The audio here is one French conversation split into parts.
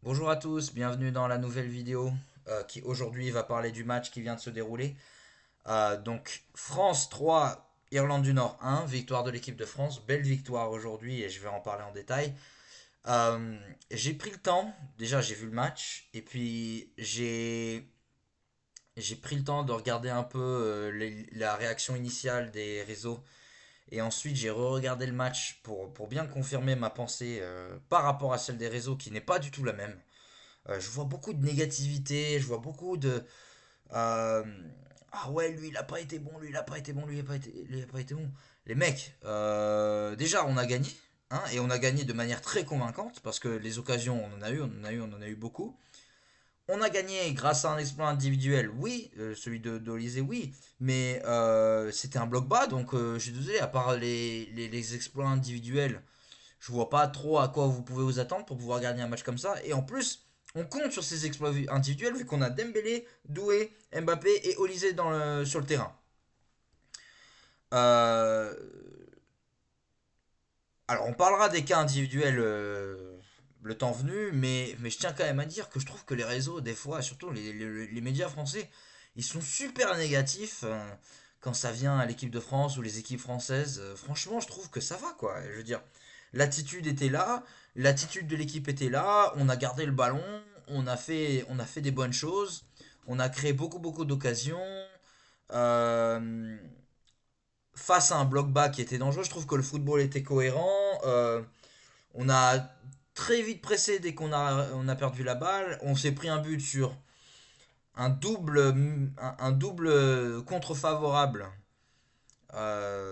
Bonjour à tous, bienvenue dans la nouvelle vidéo qui aujourd'hui va parler du match qui vient de se dérouler. Donc France 3, Irlande du Nord 1, victoire de l'équipe de France, belle victoire aujourd'hui et je vais en parler en détail. J'ai pris le temps, déjà j'ai vu le match et puis j'ai pris le temps de regarder un peu la réaction initiale des réseaux et ensuite j'ai re-regardé le match pour bien confirmer ma pensée par rapport à celle des réseaux qui n'est pas du tout la même. Je vois beaucoup de négativité, je vois beaucoup de euh, ah ouais, lui il a pas été bon, lui il a pas été bon, lui il a pas été bon. Les mecs, déjà on a gagné, hein, et on a gagné de manière très convaincante parce que les occasions on en a eu, on en a eu beaucoup. On a gagné grâce à un exploit individuel, oui, celui de d'Olysée, oui, mais c'était un bloc bas, donc je suis désolé, à part les exploits individuels, je vois pas trop à quoi vous pouvez vous attendre pour pouvoir gagner un match comme ça. Et en plus, on compte sur ces exploits individuels vu qu'on a Dembélé, Doué, Mbappé et Olysée sur le terrain. Euh, alors, on parlera des cas individuels le temps venu, mais je tiens quand même à dire que je trouve que les réseaux, des fois, surtout les médias français, ils sont super négatifs quand ça vient à l'équipe de France ou les équipes françaises. Franchement, je trouve que ça va, quoi. Je veux dire, l'attitude était là, l'attitude de l'équipe était là, on a gardé le ballon, on a fait des bonnes choses, on a créé beaucoup d'occasions. Euh, Face à un bloc bas qui était dangereux, je trouve que le football était cohérent. On a très vite pressé dès on a perdu la balle. On s'est pris un but sur un double contre-favorable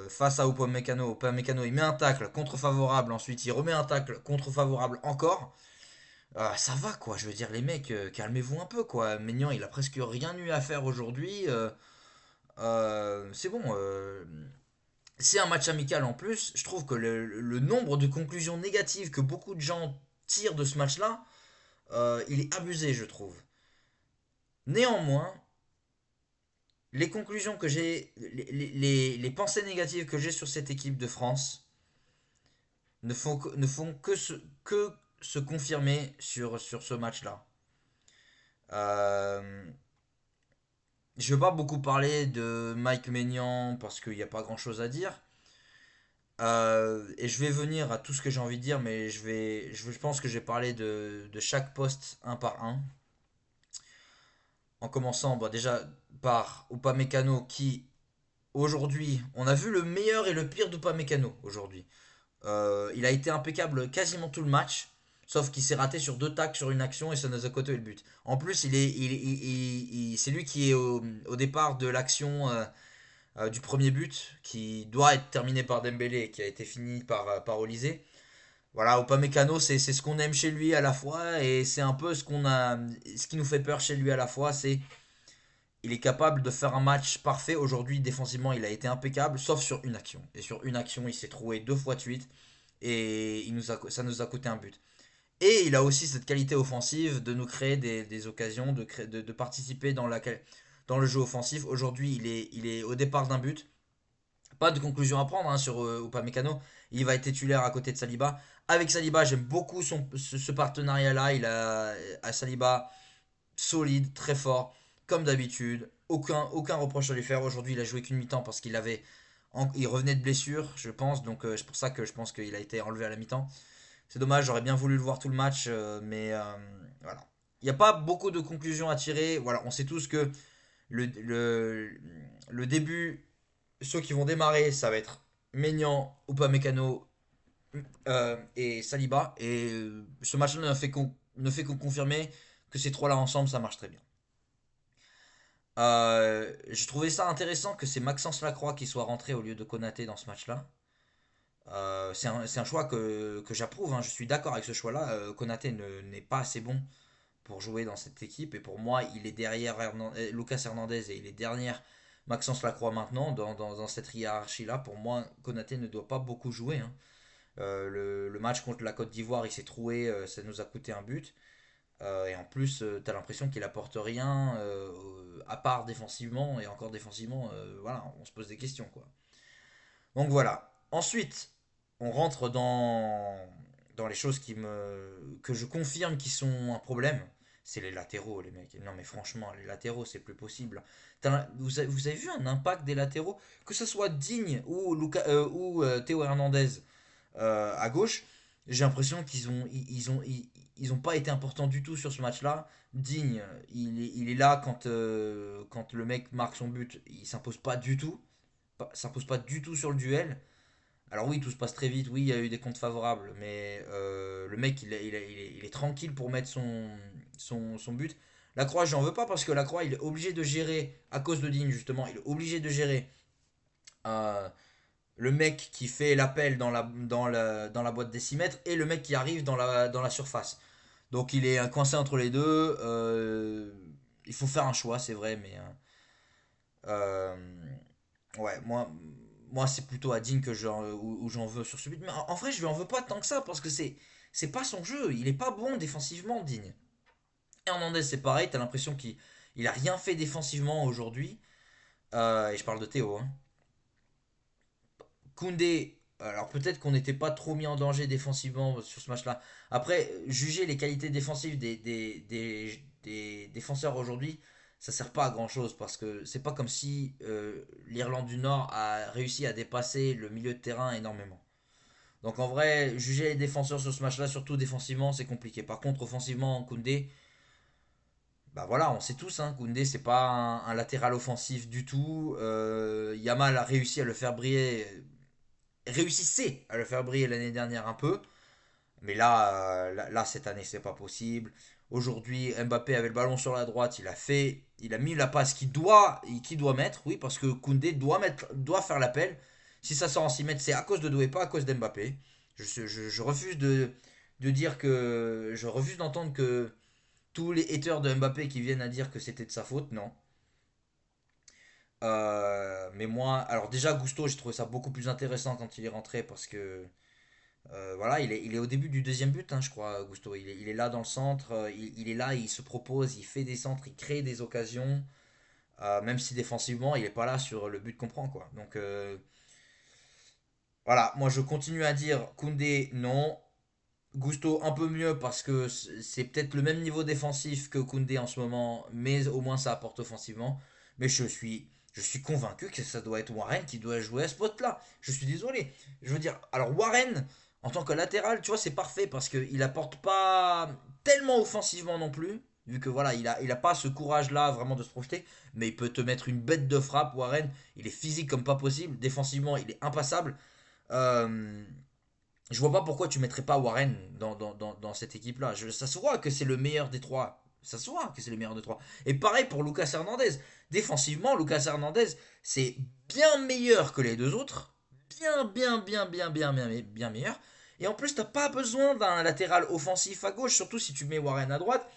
face à Upamecano. Upamecano, il met un tacle contre-favorable, ensuite il remet un tacle contre-favorable encore. Ça va quoi, je veux dire, les mecs, calmez-vous un peu quoi. Maignan, il a presque rien eu à faire aujourd'hui. C'est bon. C'est un match amical en plus. Je trouve que le nombre de conclusions négatives que beaucoup de gens tirent de ce match-là, il est abusé, je trouve. Néanmoins, les conclusions que j'ai, les pensées négatives que j'ai sur cette équipe de France ne font que se confirmer sur ce match-là. Euh, je ne vais pas beaucoup parler de Mike Maignan parce qu'il n'y a pas grand-chose à dire. Et je vais venir à tout ce que j'ai envie de dire, mais je pense que je vais parler de chaque poste un par un. En commençant déjà par Upamecano qui, aujourd'hui, on a vu le meilleur et le pire d'Upamecano aujourd'hui. Il a été impeccable quasiment tout le match, sauf qu'il s'est raté sur deux tacles sur une action et ça nous a coté le but. En plus, c'est lui qui est au départ de l'action du premier but, qui doit être terminé par Dembélé et qui a été fini par Olysée. Voilà, Upamecano, c'est ce qu'on aime chez lui à la fois et c'est un peu ce qui nous fait peur chez lui à la fois, c'est il est capable de faire un match parfait. Aujourd'hui, défensivement, il a été impeccable, sauf sur une action. Et sur une action, il s'est trouvé deux fois de suite et ça nous a coûté un but. Et il a aussi cette qualité offensive de nous créer des occasions, de participer dans le jeu offensif. Aujourd'hui, il est au départ d'un but. Pas de conclusion à prendre hein, sur Upamecano. Il va être titulaire à côté de Saliba. Avec Saliba, j'aime beaucoup ce partenariat-là. Il a à Saliba solide, très fort, comme d'habitude. Aucun reproche à lui faire. Aujourd'hui, il a joué qu'une mi-temps parce il revenait de blessure, je pense. Donc c'est pour ça que je pense qu'il a été enlevé à la mi-temps. C'est dommage, j'aurais bien voulu le voir tout le match, mais voilà. Il n'y a pas beaucoup de conclusions à tirer. Voilà, on sait tous que le, le, le début, ceux qui vont démarrer, ça va être Maignan, Upamecano et Saliba. Et ce match-là ne fait que confirmer que ces trois-là ensemble, ça marche très bien. J'ai trouvé ça intéressant que c'est Maxence Lacroix qui soit rentré au lieu de Konaté dans ce match-là. C'est un choix que j'approuve, hein. Je suis d'accord avec ce choix-là. Konaté n'est pas assez bon pour jouer dans cette équipe. Et pour moi, il est derrière Lucas Hernandez et il est derrière Maxence Lacroix maintenant dans cette hiérarchie-là. Pour moi, Konaté ne doit pas beaucoup jouer, hein. Le match contre la Côte d'Ivoire, il s'est troué, ça nous a coûté un but. Et en plus, t'as l'impression qu'il apporte rien à part défensivement. Et encore défensivement, voilà, on se pose des questions, quoi. Donc voilà. Ensuite, on rentre dans les choses que je confirme qui sont un problème, c'est les latéraux, les mecs. Non, mais franchement, les latéraux, c'est plus possible. Vous avez vu un impact des latéraux? Que ce soit Digne ou Théo Hernandez à gauche, j'ai l'impression ils ont pas été importants du tout sur ce match-là. Digne, il est là quand le mec marque son but, il s'impose pas du tout. S'impose pas du tout sur le duel. Alors oui, tout se passe très vite, oui, il y a eu des comptes favorables, mais le mec, il est tranquille pour mettre son but. La Croix, j'en veux pas parce que la Croix, il est obligé de gérer, à cause de Digne justement, il est obligé de gérer euh, le mec qui fait l'appel dans la boîte décimètre et le mec qui arrive dans la surface. Donc il est coincé entre les deux. Il faut faire un choix, c'est vrai, mais euh, ouais, moi c'est plutôt à Dean où j'en veux sur ce but. Mais en vrai, je lui en veux pas tant que ça parce que c'est pas son jeu. Il est pas bon défensivement, Dean. Hernandez, c'est pareil. T'as l'impression qu'il a rien fait défensivement aujourd'hui. Et je parle de Théo. Hein. Koundé, alors peut-être qu'on n'était pas trop mis en danger défensivement sur ce match-là. Après, juger les qualités défensives des défenseurs aujourd'hui, ça sert pas à grand-chose parce que c'est pas comme si l'Irlande du Nord a réussi à dépasser le milieu de terrain énormément. Donc en vrai, juger les défenseurs sur ce match-là, surtout défensivement, c'est compliqué. Par contre, offensivement, Koundé, bah voilà, on sait tous, hein, Koundé, c'est pas un latéral offensif du tout. Yamal a réussi à le faire briller, réussissait à le faire briller l'année dernière un peu. Mais là, cette année, c'est pas possible. Aujourd'hui, Mbappé avait le ballon sur la droite, il a mis la passe qu'il doit mettre, oui, parce que Koundé doit faire l'appel. Si ça sort en 6 mètres, c'est à cause de Doué, pas à cause d'Mbappé. Je refuse de dire que. Je refuse d'entendre que tous les haters de Mbappé qui viennent à dire que c'était de sa faute, non. Mais moi, alors déjà, Gusto, j'ai trouvé ça beaucoup plus intéressant quand il est rentré parce que voilà, il est au début du deuxième but, hein, je crois, Gusto. Il est là dans le centre, il est là, il se propose, il fait des centres, il crée des occasions, même si défensivement, il n'est pas là sur le but qu'on prend, quoi. Donc voilà, moi je continue à dire Koundé, non. Gusto un peu mieux parce que c'est peut-être le même niveau défensif que Koundé en ce moment, mais au moins ça apporte offensivement. Mais je suis convaincu que ça doit être Warren qui doit jouer à ce poste-là. Je suis désolé. Je veux dire, alors Warren, en tant que latéral, tu vois, c'est parfait parce qu'il apporte pas tellement offensivement non plus. Vu que voilà, il a pas ce courage-là vraiment de se projeter, mais il peut te mettre une bête de frappe, Warren. Il est physique comme pas possible. Défensivement, il est impassable. Euh, je vois pas pourquoi tu mettrais pas Warren dans cette équipe-là. Ça se voit que c'est le meilleur des trois. Ça se voit que c'est le meilleur des trois. Et pareil pour Lucas Hernandez. Défensivement, Lucas Hernandez, c'est bien meilleur que les deux autres. Bien, bien, bien, bien, bien, bien, bien meilleur. Et en plus, t'as pas besoin d'un latéral offensif à gauche, surtout si tu mets Warren à droite.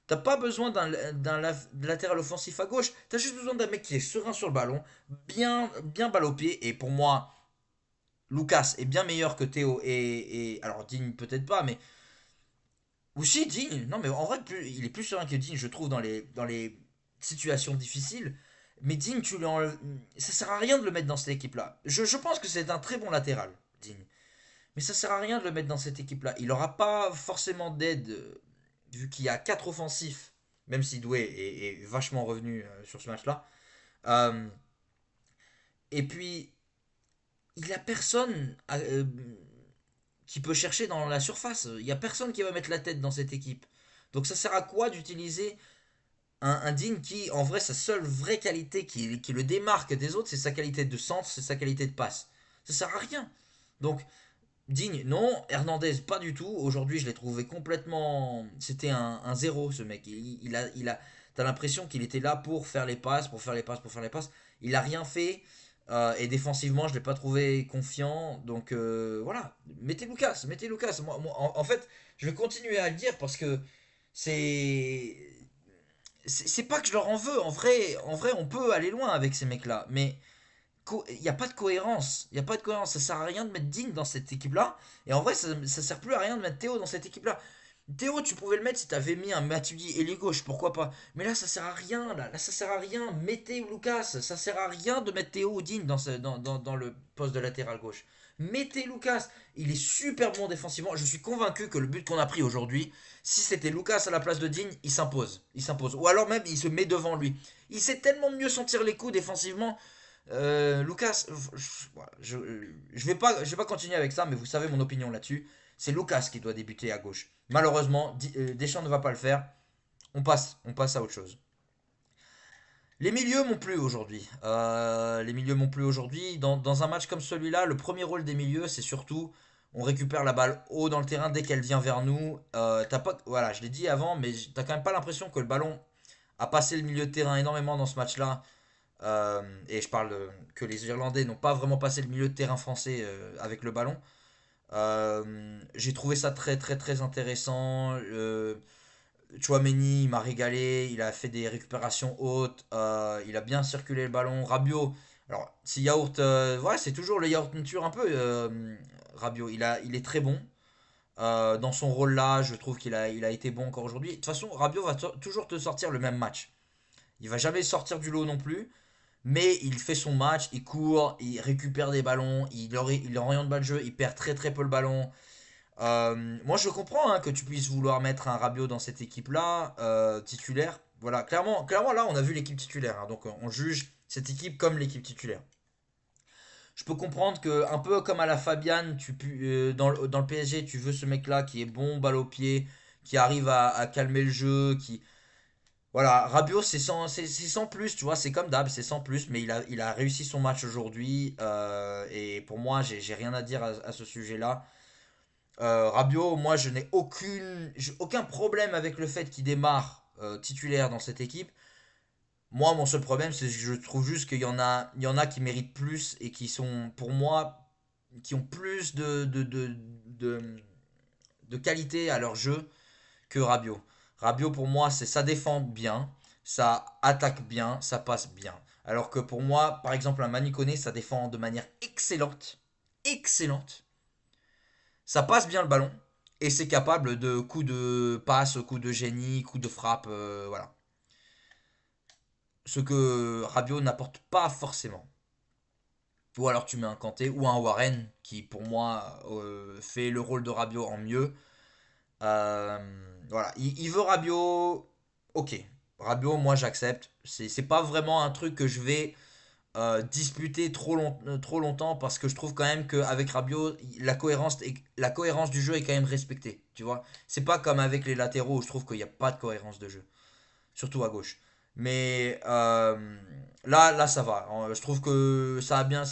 T'as pas besoin d'un latéral offensif à gauche. T'as juste besoin d'un mec qui est serein sur le ballon, bien, bien balle au pied. Et pour moi, Lucas est bien meilleur que Théo alors Digne peut-être pas, mais aussi Digne. Non, mais en vrai, il est plus serein que Digne, je trouve, dans les situations difficiles. Mais Digne, ça sert à rien de le mettre dans cette équipe-là. Je pense que c'est un très bon latéral, Digne. Mais ça sert à rien de le mettre dans cette équipe-là. Il n'aura pas forcément d'aide, vu qu'il y a 4 offensifs, même si Doué est vachement revenu sur ce match-là. Euh, et puis, il a personne qui peut chercher dans la surface. Il n'y a personne qui va mettre la tête dans cette équipe. Donc ça sert à quoi d'utiliser un Digne qui, en vrai, sa seule vraie qualité qui le démarque des autres, c'est sa qualité de centre, c'est sa qualité de passe. Ça sert à rien. Donc, Digne, non. Hernandez, pas du tout. Aujourd'hui, je l'ai trouvé complètement. C'était un zéro, ce mec. T'as l'impression qu'il était là pour faire les passes, pour faire les passes, pour faire les passes. Il a rien fait. Et défensivement, je ne l'ai pas trouvé confiant. Donc voilà, mettez Lucas, mettez Lucas. En fait, je vais continuer à le dire parce que c'est. C'est pas que je leur en veux. En vrai, on peut aller loin avec ces mecs-là. Mais il n'y a pas de cohérence. Il n'y a pas de cohérence. Ça sert à rien de mettre Digne dans cette équipe-là. Et en vrai, ça sert plus à rien de mettre Théo dans cette équipe-là. Théo, tu pouvais le mettre si t'avais mis un Matuidi ailier gauche, pourquoi pas. Mais là, ça sert à rien. Là, ça sert à rien. Mettez Lucas. Ça sert à rien de mettre Théo ou Digne dans le poste de latéral gauche. Mettez Lucas. Il est super bon défensivement. Je suis convaincu que le but qu'on a pris aujourd'hui, si c'était Lucas à la place de Digne, il s'impose. Il s'impose. Ou alors même, il se met devant lui. Il sait tellement mieux sentir les coups défensivement. Lucas, je vais pas continuer avec ça, mais vous savez mon opinion là-dessus. C'est Lucas qui doit débuter à gauche. Malheureusement, Deschamps ne va pas le faire. On passe à autre chose. Les milieux m'ont plu aujourd'hui. Les milieux m'ont plu aujourd'hui. Dans un match comme celui-là, le premier rôle des milieux, c'est surtout on récupère la balle haut dans le terrain dès qu'elle vient vers nous. T'as pas, voilà, je l'ai dit avant, mais t'as quand même pas l'impression que le ballon a passé le milieu de terrain énormément dans ce match-là. Et je parle que les Irlandais n'ont pas vraiment passé le milieu de terrain français avec le ballon. J'ai trouvé ça très très très intéressant. Chouameni, il m'a régalé, il a fait des récupérations hautes, il a bien circulé le ballon. Rabiot, alors c'est yaourt, ouais, c'est toujours le yaourt nature un peu. Rabiot, il est très bon. Dans son rôle là, je trouve il a été bon encore aujourd'hui. De toute façon, Rabiot va toujours te sortir le même match. Il va jamais sortir du lot non plus. Mais il fait son match, il court, il récupère des ballons, il oriente pas le jeu, il perd très très peu le ballon. Moi, je comprends hein, que tu puisses vouloir mettre un Rabiot dans cette équipe-là, titulaire. Voilà, clairement là, on a vu l'équipe titulaire. Hein, donc, on juge cette équipe comme l'équipe titulaire. Je peux comprendre que, un peu comme à la Fabian, dans le PSG, tu veux ce mec-là qui est bon, balle au pied, qui arrive à calmer le jeu, qui. Voilà, Rabiot, c'est sans plus, tu vois, c'est comme d'hab, c'est sans plus, mais il a réussi son match aujourd'hui, et pour moi, j'ai rien à dire à ce sujet-là. Rabiot, moi, je n'ai j'ai aucun problème avec le fait qu'il démarre titulaire dans cette équipe. Moi, mon seul problème, c'est que je trouve juste il y en a qui méritent plus et qui sont, pour moi, qui ont plus de qualité à leur jeu que Rabiot. Rabiot, pour moi, ça défend bien, ça attaque bien, ça passe bien. Alors que pour moi, par exemple, un Manu Koné, ça défend de manière excellente. Excellente. Ça passe bien le ballon et c'est capable de coups de passe, coups de génie, coups de frappe, voilà. Ce que Rabiot n'apporte pas forcément. Ou alors tu mets un Kanté ou un Warren qui pour moi fait le rôle de Rabiot en mieux. Voilà, il veut Rabiot, ok. Rabiot, moi j'accepte. C'est pas vraiment un truc que je vais disputer trop longtemps parce que je trouve quand même qu'avec Rabiot, la cohérence du jeu est quand même respectée. Tu vois, c'est pas comme avec les latéraux où je trouve qu'il n'y a pas de cohérence de jeu, surtout à gauche. Mais là, ça va. Je trouve que ça a bien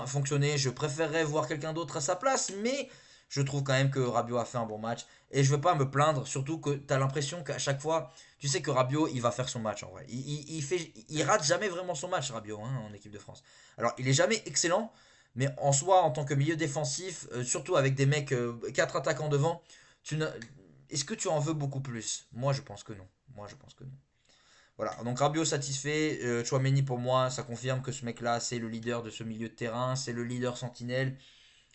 fonctionné. Je préférerais voir quelqu'un d'autre à sa place, mais je trouve quand même que Rabiot a fait un bon match. Et je veux pas me plaindre, surtout que tu as l'impression qu'à chaque fois, tu sais que Rabiot, il va faire son match en vrai. Il rate jamais vraiment son match, Rabiot, hein, en équipe de France. Alors, il est jamais excellent, mais en soi, en tant que milieu défensif, surtout avec des mecs, 4 attaquants devant, tu n'as- est-ce que tu en veux beaucoup plus? Moi, je pense que non. Moi, je pense que non. Voilà, donc Rabiot satisfait. Chouameni, pour moi, ça confirme que ce mec-là, c'est le leader de ce milieu de terrain, c'est le leader sentinelle.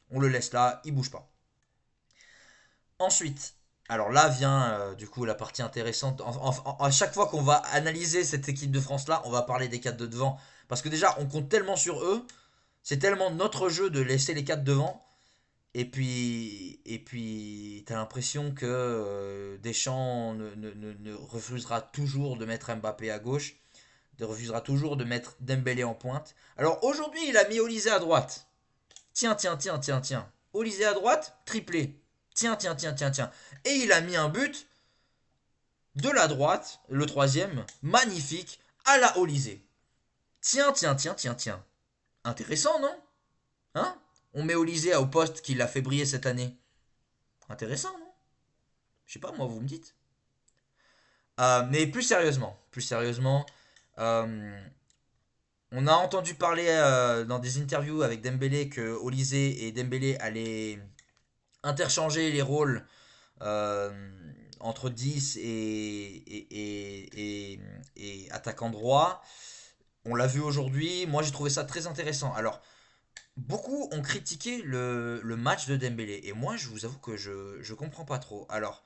On le laisse là, il bouge pas. Ensuite, alors là vient du coup la partie intéressante. À chaque fois qu'on va analyser cette équipe de France-là, on va parler des 4 de devant. Parce que déjà, on compte tellement sur eux, c'est tellement notre jeu de laisser les 4 devant. T'as l'impression que Deschamps ne refusera toujours de mettre Mbappé à gauche, de refusera toujours de mettre Dembélé en pointe. Alors aujourd'hui, il a mis Olysée à droite. Tiens. Olysée à droite, triplé. Tiens. Et il a mis un but de la droite, le troisième, magnifique, à la Olysée. Tiens. Intéressant, non? Hein? On met Olysée au poste qui l'a fait briller cette année. Intéressant, non? Je sais pas, moi, vous me dites. Mais plus sérieusement, euh, on a entendu parler dans des interviews avec Dembélé que Olysée et Dembélé allaient interchanger les rôles euh, entre 10 et attaquant droit. On l'a vu aujourd'hui. Moi, j'ai trouvé ça très intéressant. Alors, beaucoup ont critiqué le match de Dembélé. Et moi, je vous avoue que je comprends pas trop. Alors,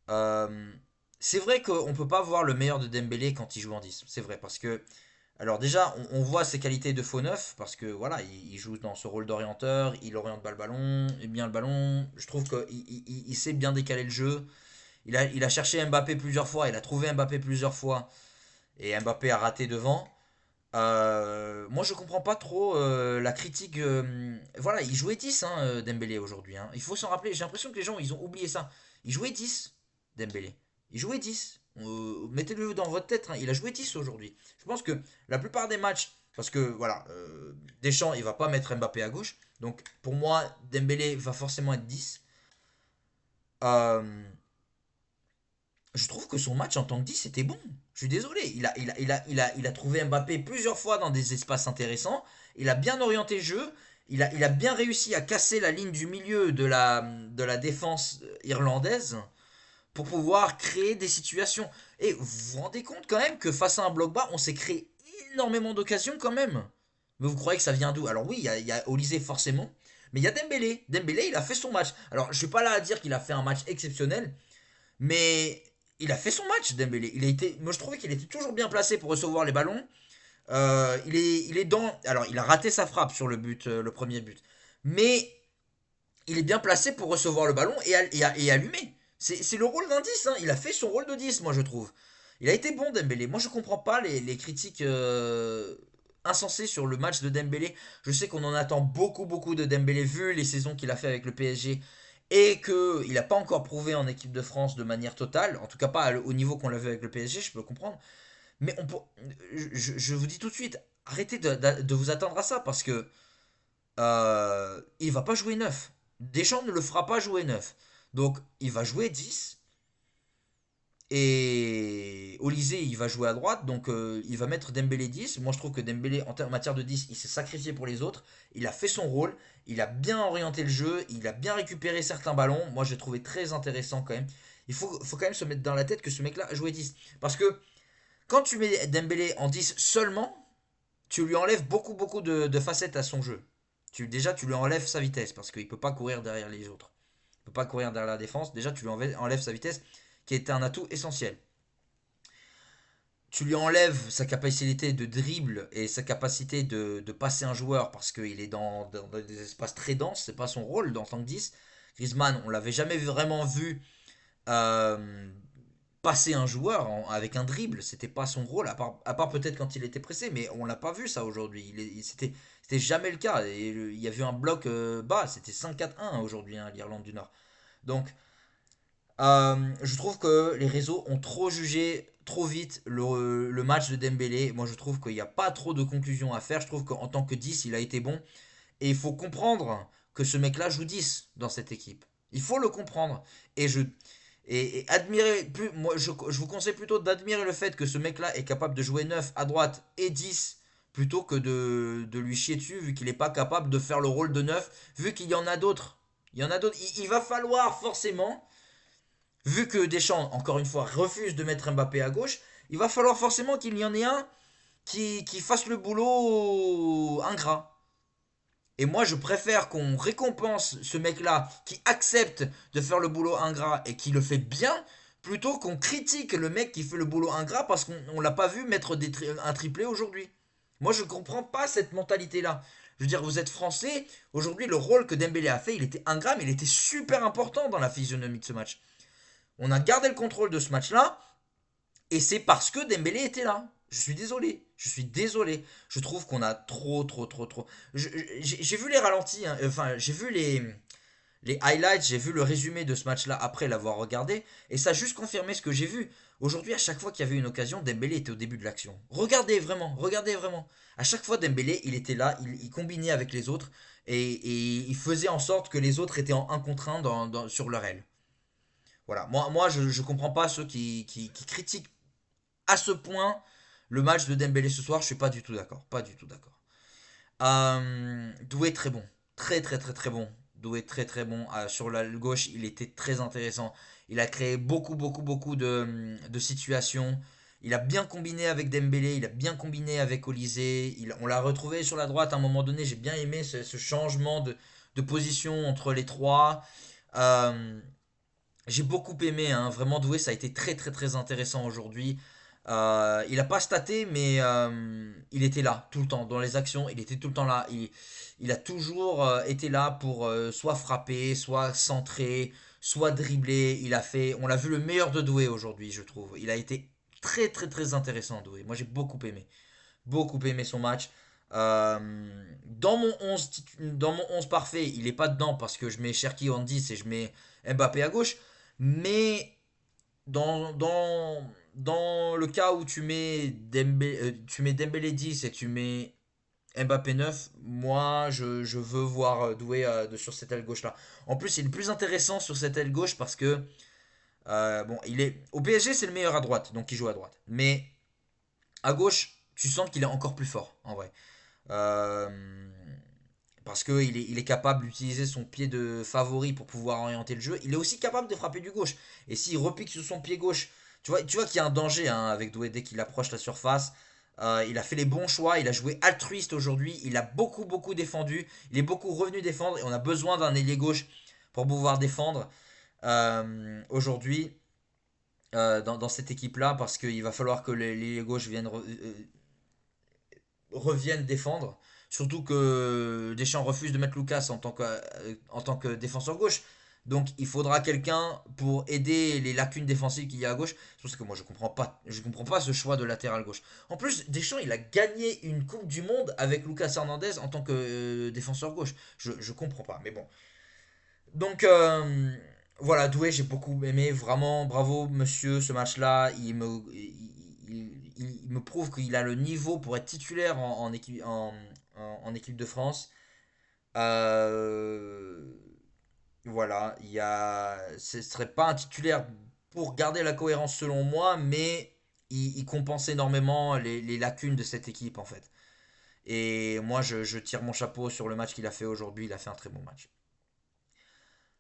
euh, c'est vrai qu'on peut pas voir le meilleur de Dembélé quand il joue en 10. C'est vrai, parce que Alors déjà, on voit ses qualités de faux neuf parce que voilà, il joue dans ce rôle d'orienteur, il oriente pas le ballon, et bien le ballon. Je trouve qu'il sait bien décaler le jeu. Il a cherché Mbappé plusieurs fois, il a trouvé Mbappé plusieurs fois et Mbappé a raté devant. Moi, je comprends pas trop la critique. Voilà, il jouait 10 hein, Dembélé aujourd'hui, hein. Il faut s'en rappeler. J'ai l'impression que les gens ils ont oublié ça. Il jouait 10 Dembélé. Il jouait 10. Mettez-le dans votre tête, hein. Il a joué 10 aujourd'hui. Je pense que la plupart des matchs, parce que voilà, Deschamps il va pas mettre Mbappé à gauche. Donc pour moi, Dembélé va forcément être 10. Euh, je trouve que son match en tant que 10 était bon. Je suis désolé. Il a trouvé Mbappé plusieurs fois dans des espaces intéressants. Il a bien orienté le jeu. Il a bien réussi à casser la ligne du milieu de la défense irlandaise pour pouvoir créer des situations. Et vous vous rendez compte quand même que face à un bloc bas, on s'est créé énormément d'occasions quand même. Mais vous croyez que ça vient d'où? Alors oui, il y a Olysée forcément. Mais il y a Dembélé. Dembélé, il a fait son match. Alors je suis pas là à dire qu'il a fait un match exceptionnel. Mais il a fait son match, Dembélé. Moi, je trouvais qu'il était toujours bien placé pour recevoir les ballons. Il est dans. Alors, il a raté sa frappe sur le but, le premier but. Mais il est bien placé pour recevoir le ballon et allumer. C'est le rôle d'un 10, hein. Il a fait son rôle de 10, moi, je trouve. Il a été bon, Dembélé. Moi, je comprends pas les critiques insensées sur le match de Dembélé. Je sais qu'on en attend beaucoup, beaucoup de Dembélé, vu les saisons qu'il a fait avec le PSG et qu'il n'a pas encore prouvé en équipe de France de manière totale, en tout cas pas au niveau qu'on l'a vu avec le PSG, je peux comprendre. Mais je vous dis tout de suite, arrêtez de vous attendre à ça parce que il va pas jouer 9. Deschamps ne le fera pas jouer 9. Donc il va jouer 10 et Olysée il va jouer à droite, donc il va mettre Dembélé 10. Moi je trouve que Dembélé en matière de 10 il s'est sacrifié pour les autres, il a fait son rôle, il a bien orienté le jeu, il a bien récupéré certains ballons. Moi j'ai trouvé très intéressant quand même. Il faut quand même se mettre dans la tête que ce mec là a joué 10. Parce que quand tu mets Dembélé en 10 seulement, tu lui enlèves beaucoup beaucoup de facettes à son jeu. Déjà tu lui enlèves sa vitesse parce qu'il peut pas courir derrière les autres. Il peut pas courir derrière la défense. Déjà tu lui enlèves sa vitesse qui était un atout essentiel. Tu lui enlèves sa capacité de dribble et sa capacité de passer un joueur parce qu'il est dans des espaces très denses, c'est pas son rôle en tant que 10. Griezmann, on l'avait jamais vraiment vu euh, passer un joueur avec un dribble, c'était pas son rôle, à part peut-être quand il était pressé, mais on l'a pas vu ça aujourd'hui. C'était jamais le cas. Et il y a eu un bloc bas, c'était 5-4-1 aujourd'hui, hein, l'Irlande du Nord. Donc je trouve que les réseaux ont trop jugé trop vite le match de Dembélé. Moi, je trouve qu'il n'y a pas trop de conclusions à faire. Je trouve qu'en tant que 10, il a été bon. Et il faut comprendre que ce mec-là joue 10 dans cette équipe. Il faut le comprendre. Et admirer, moi, je vous conseille plutôt d'admirer le fait que ce mec-là est capable de jouer 9 à droite et 10 plutôt que de lui chier dessus vu qu'il n'est pas capable de faire le rôle de 9 vu qu'il y en a d'autres. Il y en a d'autres. Il va falloir forcément vu que Deschamps, encore une fois, refuse de mettre Mbappé à gauche, il va falloir forcément qu'il y en ait un qui fasse le boulot ingrat. Et moi, je préfère qu'on récompense ce mec-là qui accepte de faire le boulot ingrat et qui le fait bien, plutôt qu'on critique le mec qui fait le boulot ingrat parce qu'on l'a pas vu mettre un triplé aujourd'hui. Moi, je ne comprends pas cette mentalité-là. Je veux dire, vous êtes français, aujourd'hui, le rôle que Dembélé a fait, il était ingrat, mais il était super important dans la physionomie de ce match. On a gardé le contrôle de ce match-là, et c'est parce que Dembélé était là. Je suis désolé. Je suis désolé. Je trouve qu'on a trop, trop, trop, trop. J'ai vu les ralentis, hein. Enfin, j'ai vu les highlights, j'ai vu le résumé de ce match-là après l'avoir regardé, et ça a juste confirmé ce que j'ai vu. Aujourd'hui, à chaque fois qu'il y avait une occasion, Dembélé était au début de l'action. Regardez vraiment, regardez vraiment. À chaque fois, Dembélé, il était là, il combinait avec les autres, et il faisait en sorte que les autres étaient en 1 contre 1 sur leur aile. Voilà, moi je comprends pas ceux qui critiquent à ce point le match de Dembélé ce soir, je suis pas du tout d'accord. Pas du tout d'accord. Doué très bon. Très très très très bon. Doué très très bon. Sur la gauche, il était très intéressant. Il a créé beaucoup beaucoup beaucoup de situations. Il a bien combiné avec Dembélé, il a bien combiné avec Olysée. On l'a retrouvé sur la droite à un moment donné. J'ai bien aimé ce changement de position entre les trois. Euh, j'ai beaucoup aimé, hein, vraiment Doué, ça a été très très très intéressant aujourd'hui. Il a pas staté, mais il était là tout le temps dans les actions. Il était tout le temps là. Il a toujours été là pour soit frapper, soit centrer, soit dribbler. On l'a vu le meilleur de Doué aujourd'hui, je trouve. Il a été très très très intéressant Doué. Moi j'ai beaucoup aimé son match. Dans mon 11 parfait, il est pas dedans parce que je mets Cherki en 10 et je mets Mbappé à gauche. Mais dans le cas où tu mets Dembélé 10 et tu mets Mbappé 9, moi je veux voir Doué sur cette aile gauche là. En plus, il est le plus intéressant sur cette aile gauche parce que bon, il est au PSG, c'est le meilleur à droite, donc il joue à droite. Mais à gauche, tu sens qu'il est encore plus fort en vrai. Euh, Parce qu'il est capable d'utiliser son pied de favori pour pouvoir orienter le jeu. Il est aussi capable de frapper du gauche. Et s'il repique sur son pied gauche, tu vois qu'il y a un danger hein, avec Doué dès qu'il approche la surface. Il a fait les bons choix, il a joué altruiste aujourd'hui, il a beaucoup défendu, il est beaucoup revenu défendre et on a besoin d'un ailier gauche pour pouvoir défendre aujourd'hui dans cette équipe-là parce qu'il va falloir que l'ailier gauche reviennent défendre. Surtout que Deschamps refuse de mettre Lucas en tant que défenseur gauche. Donc il faudra quelqu'un pour aider les lacunes défensives qu'il y a à gauche. C'est pour ça que moi je comprends pas ce choix de latéral gauche. En plus, Deschamps il a gagné une Coupe du Monde avec Lucas Hernandez en tant que défenseur gauche. Je comprends pas, mais bon. Donc voilà, Doué, j'ai beaucoup aimé, vraiment, bravo monsieur, ce match-là, il me prouve qu'il a le niveau pour être titulaire en équipe de France. Euh, voilà, ce serait pas un titulaire pour garder la cohérence selon moi, mais il compense énormément les lacunes de cette équipe en fait. Et moi, je tire mon chapeau sur le match qu'il a fait aujourd'hui, il a fait un très bon match.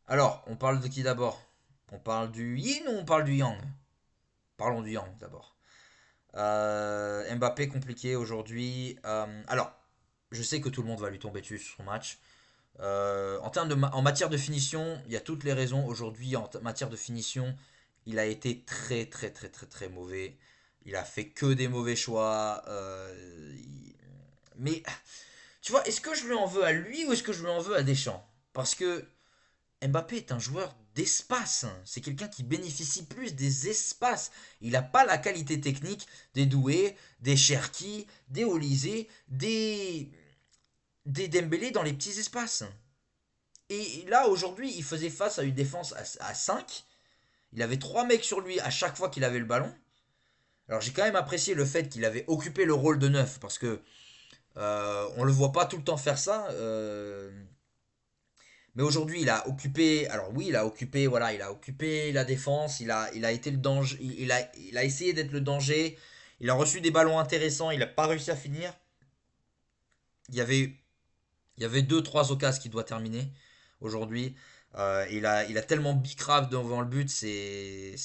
Alors, on parle de qui d'abord? On parle du yin ou on parle du yang? Parlons du yang d'abord. Mbappé compliqué aujourd'hui. Alors, je sais que tout le monde va lui tomber dessus sur son match. En matière de finition, il y a toutes les raisons. Aujourd'hui, matière de finition, il a été très mauvais. Il a fait que des mauvais choix. Mais, tu vois, est-ce que je lui en veux à lui ou est-ce que je lui en veux à Deschamps? Parce que Mbappé est un joueur d'espace. C'est quelqu'un qui bénéficie plus des espaces. Il n'a pas la qualité technique des Doué, des Cherki, des Olysée, des Dembélé dans les petits espaces. Et là, aujourd'hui, il faisait face à une défense à 5. Il avait 3 mecs sur lui à chaque fois qu'il avait le ballon. Alors j'ai quand même apprécié le fait qu'il avait occupé le rôle de 9 parce que on le voit pas tout le temps faire ça. Mais aujourd'hui, il a occupé. Alors oui, voilà, il a occupé la défense. Il a été le danger. Il a essayé d'être le danger. Il a reçu des ballons intéressants. Il n'a pas réussi à finir. Il y avait, il y avait deux, trois occasions qui doit terminer aujourd'hui. Il a tellement bicrave devant le but, c'est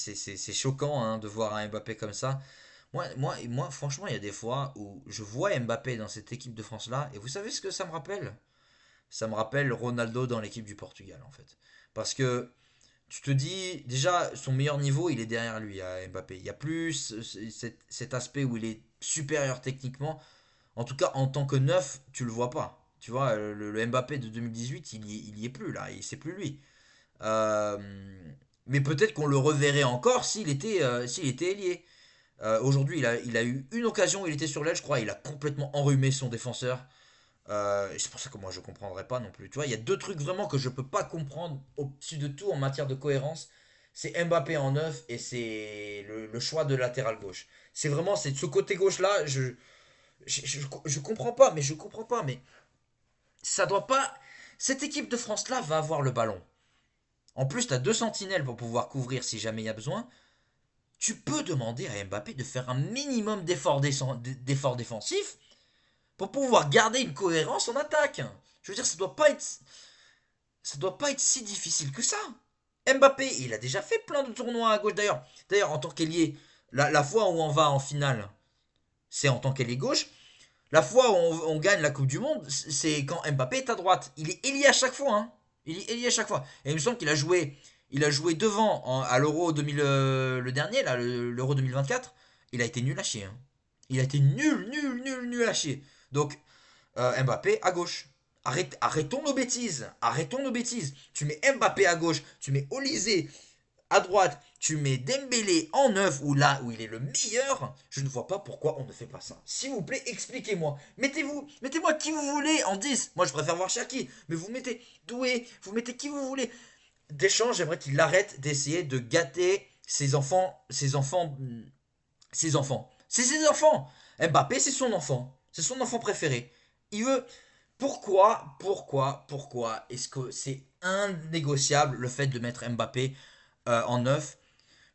choquant hein, de voir un Mbappé comme ça. Moi, franchement, il y a des fois où je vois Mbappé dans cette équipe de France-là, et vous savez ce que ça me rappelle? Ça me rappelle Ronaldo dans l'équipe du Portugal, en fait. Parce que tu te dis, déjà, son meilleur niveau, il est derrière lui, à Mbappé. Il y a plus cet aspect où il est supérieur techniquement. En tout cas, en tant que neuf, tu le vois pas. Tu vois, le Mbappé de 2018, il y est plus, là. C'est plus lui. Euh, mais peut-être qu'on le reverrait encore s'il était ailier. Aujourd'hui, il a eu une occasion, il était sur l'aile, je crois. Il a complètement enrhumé son défenseur. C'est pour ça que moi je comprendrais pas non plus. Tu vois, il y a deux trucs vraiment que je peux pas comprendre au-dessus de tout en matière de cohérence. C'est Mbappé en neuf et c'est le choix de latéral gauche. C'est de ce côté gauche là, je comprends pas, mais je comprends pas, mais ça doit pas. Cette équipe de France là va avoir le ballon. En plus, tu as deux sentinelles pour pouvoir couvrir si jamais il y a besoin. Tu peux demander à Mbappé de faire un minimum d'efforts défensifs pour pouvoir garder une cohérence en attaque. Je veux dire, ça doit pas être si difficile que ça. Mbappé, il a déjà fait plein de tournois à gauche d'ailleurs. D'ailleurs, en tant qu'ailier, la fois où on va en finale, c'est en tant qu'ailier gauche. La fois où on gagne la Coupe du Monde, c'est quand Mbappé est à droite. Il est ailier à chaque fois. Hein. Il est ailier à chaque fois. Et il me semble il a joué devant à l'Euro 2000, le dernier, là, l'Euro 2024. il a été nul à chier, hein. Il a été nul à chier. Donc, Mbappé à gauche. Arrêtons nos bêtises. Arrêtons nos bêtises. Tu mets Mbappé à gauche, tu mets Olysée à droite, tu mets Dembélé en neuf, ou là où il est le meilleur. Je ne vois pas pourquoi on ne fait pas ça. S'il vous plaît, expliquez-moi. Mettez-moi qui vous voulez en 10. Moi, je préfère voir Cherki. Mais vous mettez Doué, vous mettez qui vous voulez. Deschamps, j'aimerais qu'il arrête d'essayer de gâter ses enfants, ses enfants. C'est ses enfants. Mbappé, c'est son enfant. C'est son enfant préféré. Il veut. Pourquoi est-ce que c'est innégociable le fait de mettre Mbappé en neuf?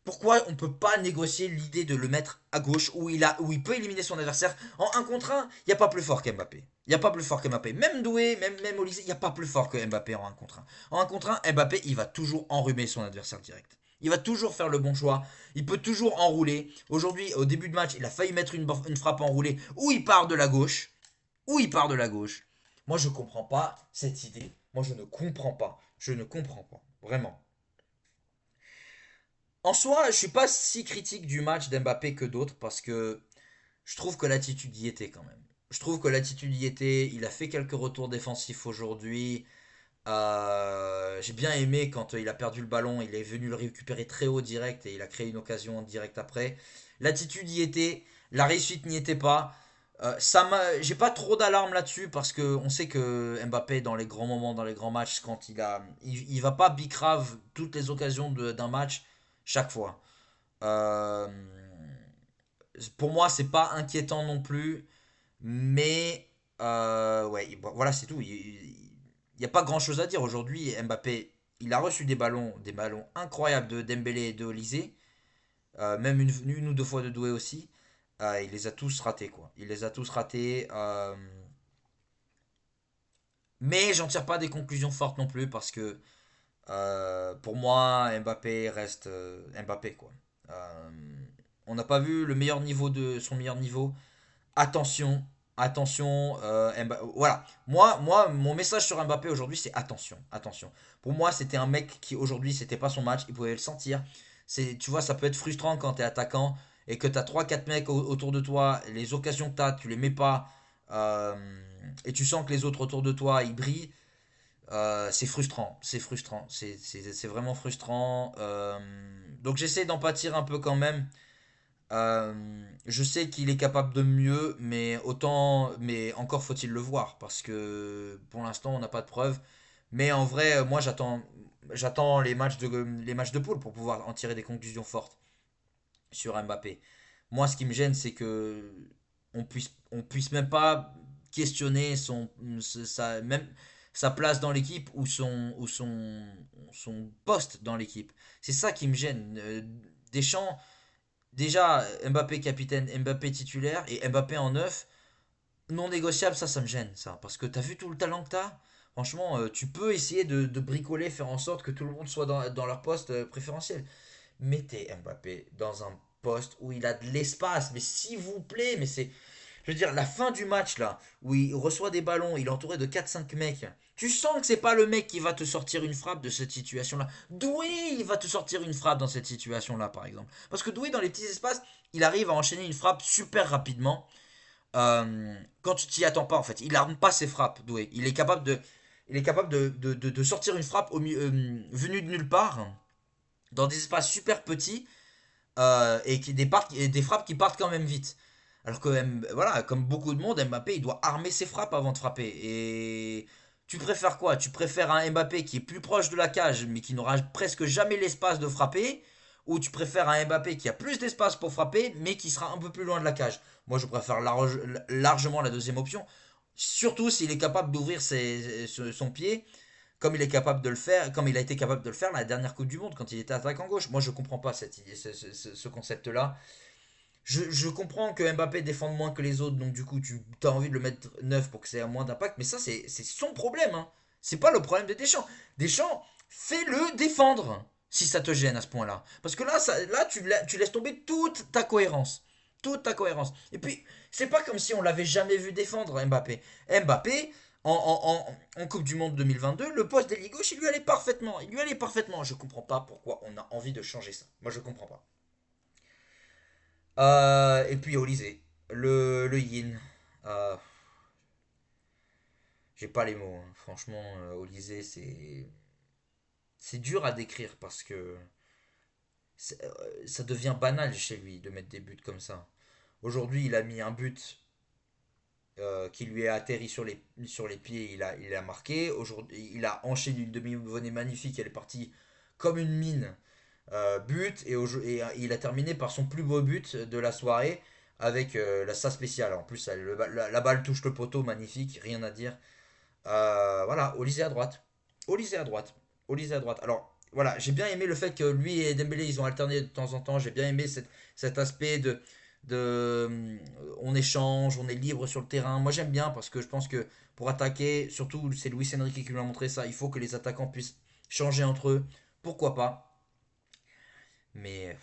Pourquoi on ne peut pas négocier l'idée de le mettre à gauche où il peut éliminer son adversaire en un contre un? Il n'y a pas plus fort qu'Mbappé. Il n'y a pas plus fort qu'Mbappé. Même Doué, même Olysée, il n'y a pas plus fort que Mbappé en un contre un. En un contre un, Mbappé, il va toujours enrhumer son adversaire direct. Il va toujours faire le bon choix. Il peut toujours enrouler. Aujourd'hui, au début de match, il a failli mettre une frappe enroulée où il part de la gauche. Où il part de la gauche. Moi, je ne comprends pas cette idée. Moi, je ne comprends pas. Je ne comprends pas. Vraiment. En soi, je suis pas si critique du match d'Mbappé que d'autres parce que je trouve que l'attitude y était quand même. Je trouve que l'attitude y était. Il a fait quelques retours défensifs aujourd'hui. J'ai bien aimé quand il a perdu le ballon. Il est venu le récupérer très haut direct et il a créé une occasion en direct après. L'attitude y était. La réussite n'y était pas. J'ai pas trop d'alarme là-dessus parce que on sait que Mbappé dans les grands moments, dans les grands matchs, quand il va pas bicrave toutes les occasions d'un match chaque fois. Euh, pour moi, c'est pas inquiétant non plus, mais ouais, bon, voilà, c'est tout. Il n'y a pas grand-chose à dire aujourd'hui. Mbappé, il a reçu des ballons incroyables de Dembélé et de Olysée, même une ou deux fois de Doué aussi. Il les a tous ratés, quoi. Il les a tous ratés. Mais j'en tire pas des conclusions fortes non plus parce que pour moi, Mbappé reste Mbappé, quoi. Euh, on n'a pas vu le meilleur niveau de son meilleur niveau. Attention, attention. Voilà. Mon message sur Mbappé aujourd'hui, c'est attention, attention. Pour moi, c'était un mec qui aujourd'hui, c'était pas son match. Il pouvait le sentir. Tu vois, ça peut être frustrant quand tu es attaquant et que tu as trois quatre mecs autour de toi. Les occasions que tu as, tu les mets pas. euh, et tu sens que les autres autour de toi, ils brillent. C'est frustrant, c'est frustrant, c'est vraiment frustrant. Donc j'essaie d'en pâtir un peu quand même. Je sais qu'il est capable de mieux, mais encore faut-il le voir parce que pour l'instant on n'a pas de preuves. Mais en vrai, moi j'attends les matchs de poule pour pouvoir en tirer des conclusions fortes sur Mbappé. Moi, ce qui me gêne, c'est que on puisse même pas questionner même sa place dans l'équipe son poste dans l'équipe. C'est ça qui me gêne. Deschamps, déjà, Mbappé capitaine, Mbappé titulaire et Mbappé en neuf, non négociable, ça me gêne, ça. Parce que t'as vu tout le talent que t'as. Franchement, tu peux essayer de bricoler, faire en sorte que tout le monde soit dans leur poste préférentiel. Mettez Mbappé dans un poste où il a de l'espace, mais s'il vous plaît, mais c'est. Je veux dire, la fin du match là, où il reçoit des ballons, il est entouré de quatre cinq mecs. Tu sens que c'est pas le mec qui va te sortir une frappe de cette situation-là. Doué, il va te sortir une frappe dans cette situation-là, par exemple. Parce que Doué, dans les petits espaces, il arrive à enchaîner une frappe super rapidement. Quand tu t'y attends pas, en fait. Il n'arme pas ses frappes, Doué. Il est capable de sortir une frappe venue de nulle part, dans des espaces super petits, et des frappes qui partent quand même vite. Alors que, voilà, comme beaucoup de monde, Mbappé, il doit armer ses frappes avant de frapper. Et tu préfères quoi? Tu préfères un Mbappé qui est plus proche de la cage, mais qui n'aura presque jamais l'espace de frapper? Ou tu préfères un Mbappé qui a plus d'espace pour frapper, mais qui sera un peu plus loin de la cage? Moi, je préfère largement la deuxième option. Surtout s'il est capable d'ouvrir son pied comme il est capable de le faire, comme il a été capable de le faire la dernière Coupe du Monde quand il était attaquant gauche. Moi, je comprends pas cette idée, ce concept-là. Je comprends que Mbappé défende moins que les autres, donc du coup, tu as envie de le mettre neuf pour que ça ait moins d'impact, mais ça, c'est son problème. Hein. C'est pas le problème de Deschamps. Deschamps, fais-le défendre si ça te gêne à ce point-là. Parce que là tu laisses tomber toute ta cohérence. Toute ta cohérence. Et puis, c'est pas comme si on l'avait jamais vu défendre Mbappé. Mbappé, en Coupe du Monde 2022, le poste d'ailier gauche, il lui allait parfaitement. Il lui allait parfaitement. Je comprends pas pourquoi on a envie de changer ça. Moi, je comprends pas. Et puis Olysée, le yin. Euh, j'ai pas les mots, hein. Franchement, Olysée, c'est dur à décrire parce que ça devient banal chez lui de mettre des buts comme ça. Aujourd'hui, il a mis un but qui lui est atterri sur les pieds, il a marqué. Aujourd'hui, il a enchaîné une demi-volée magnifique, elle est partie comme une mine, but, il a terminé par son plus beau but de la soirée avec la sa spéciale. En plus, la balle touche le poteau, magnifique, rien à dire. Voilà, Olysée à droite. Olysée à droite. Olysée à droite. Alors, voilà, j'ai bien aimé le fait que lui et Dembélé, ils ont alterné de temps en temps. J'ai bien aimé cet aspect on échange, on est libre sur le terrain. Moi, j'aime bien parce que je pense que pour attaquer, surtout, c'est Luis Enrique qui lui a montré ça. Il faut que les attaquants puissent changer entre eux. Pourquoi pas? Mais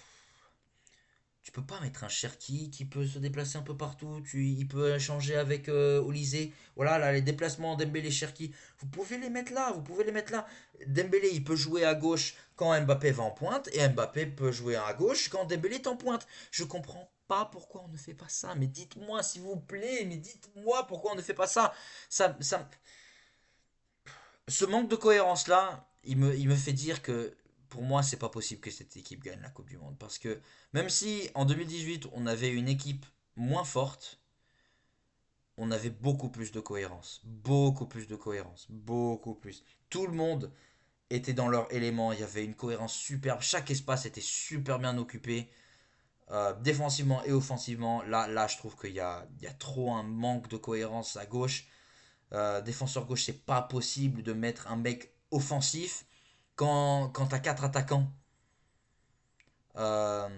tu peux pas mettre un Cherki qui peut se déplacer un peu partout. Il peut échanger avec Olysée. Voilà, là, les déplacements Dembélé, Cherki. Vous pouvez les mettre là. Vous pouvez les mettre là. Dembélé, il peut jouer à gauche quand Mbappé va en pointe. Et Mbappé peut jouer à gauche quand Dembélé est en pointe. Je comprends pas pourquoi on ne fait pas ça. Mais dites-moi, s'il vous plaît. Mais dites-moi pourquoi on ne fait pas ça. Ça, ce manque de cohérence là, il me fait dire que pour moi, c'est pas possible que cette équipe gagne la Coupe du Monde. Parce que même si en 2018, on avait une équipe moins forte, on avait beaucoup plus de cohérence. Beaucoup plus de cohérence. Beaucoup plus. Tout le monde était dans leur élément. Il y avait une cohérence superbe. Chaque espace était super bien occupé. Défensivement et offensivement. Là, je trouve il y a trop un manque de cohérence à gauche. Défenseur gauche, c'est pas possible de mettre un mec offensif quand t'as 4 attaquants. Euh,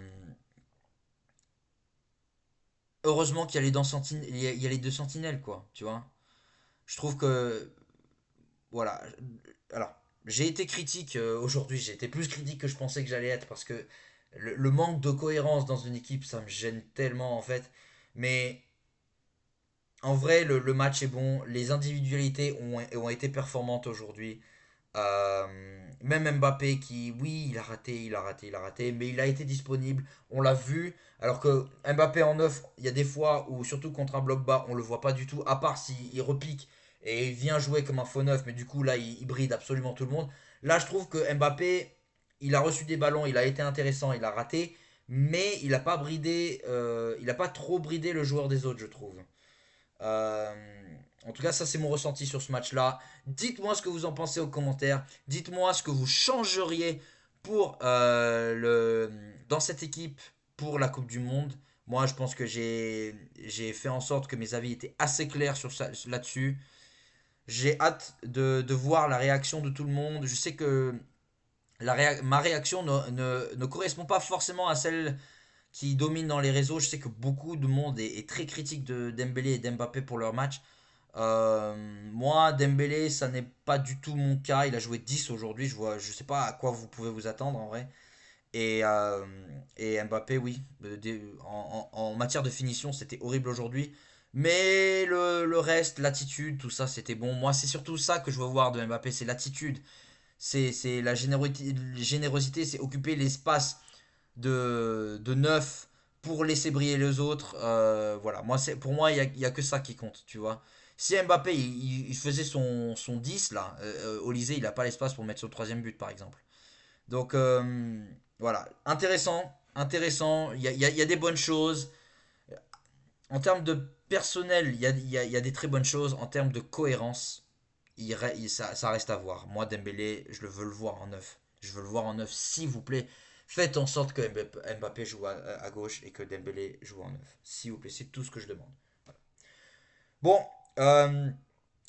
heureusement qu'il y a il y a les deux sentinelles, quoi, tu vois. Je trouve que, voilà. Alors, j'ai été critique aujourd'hui, j'ai été plus critique que je pensais que j'allais être parce que le manque de cohérence dans une équipe, ça me gêne tellement en fait. Mais en vrai, le match est bon, les individualités ont été performantes aujourd'hui. Même Mbappé qui, oui, il a raté, mais il a été disponible, on l'a vu. Alors que Mbappé en neuf, il y a des fois où, surtout contre un bloc bas, on le voit pas du tout, à part s'il repique et il vient jouer comme un faux neuf, mais du coup là, il bride absolument tout le monde. Là, je trouve que Mbappé, il a reçu des ballons, il a été intéressant, il a raté, mais il a pas bridé, il a pas trop bridé le joueur des autres, je trouve. Euh, en tout cas, ça c'est mon ressenti sur ce match-là. Dites-moi ce que vous en pensez aux commentaires. Dites-moi ce que vous changeriez pour dans cette équipe pour la Coupe du Monde. Moi, je pense que j'ai fait en sorte que mes avis étaient assez clairs sur là-dessus. J'ai hâte de voir la réaction de tout le monde. Je sais que ma réaction ne correspond pas forcément à celle qui domine dans les réseaux. Je sais que beaucoup de monde est très critique de Dembélé et d'Mbappé pour leur match. Moi, Dembélé, ça n'est pas du tout mon cas. Il a joué 10 aujourd'hui. Je sais pas à quoi vous pouvez vous attendre en vrai. Et Mbappé, oui. En matière de finition, c'était horrible aujourd'hui. Mais le reste, l'attitude, tout ça, c'était bon. Moi, c'est surtout ça que je veux voir de Mbappé, c'est l'attitude. C'est la générosité, c'est occuper l'espace de neuf pour laisser briller les autres. Voilà, pour moi, il y a que ça qui compte, tu vois. Si Mbappé, il faisait son 10 là, Olysée, il n'a pas l'espace pour mettre son troisième but, par exemple. Donc, voilà, intéressant, intéressant, il y a des bonnes choses. En termes de personnel, il y a des très bonnes choses. En termes de cohérence, ça reste à voir. Moi, Dembélé, je le veux le voir en neuf. Je veux le voir en neuf, s'il vous plaît. Faites en sorte que Mbappé joue à gauche et que Dembélé joue en neuf. S'il vous plaît, c'est tout ce que je demande. Bon, euh,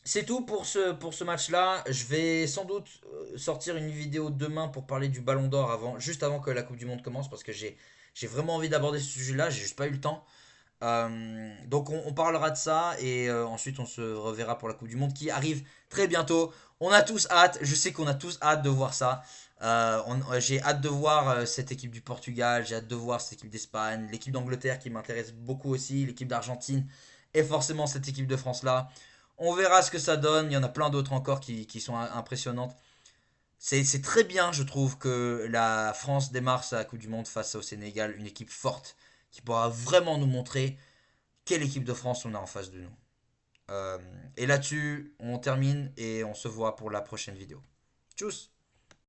c'est tout pour ce match-là. Je vais sans doute sortir une vidéo demain pour parler du Ballon d'Or juste avant que la Coupe du Monde commence parce que j'ai vraiment envie d'aborder ce sujet-là. J'ai juste pas eu le temps. Donc on parlera de ça et ensuite on se reverra pour la Coupe du Monde qui arrive très bientôt. On a tous hâte, je sais qu'on a tous hâte de voir ça. J'ai hâte de voir cette équipe du Portugal, j'ai hâte de voir cette équipe d'Espagne, l'équipe d'Angleterre qui m'intéresse beaucoup aussi, l'équipe d'Argentine et forcément cette équipe de France là. On verra ce que ça donne, il y en a plein d'autres encore qui sont impressionnantes. C'est très bien, je trouve, que la France démarre sa Coupe du Monde face au Sénégal, une équipe forte. qui pourra vraiment nous montrer quelle équipe de France on a en face de nous. Et là-dessus, on termine et on se voit pour la prochaine vidéo. Tchuss!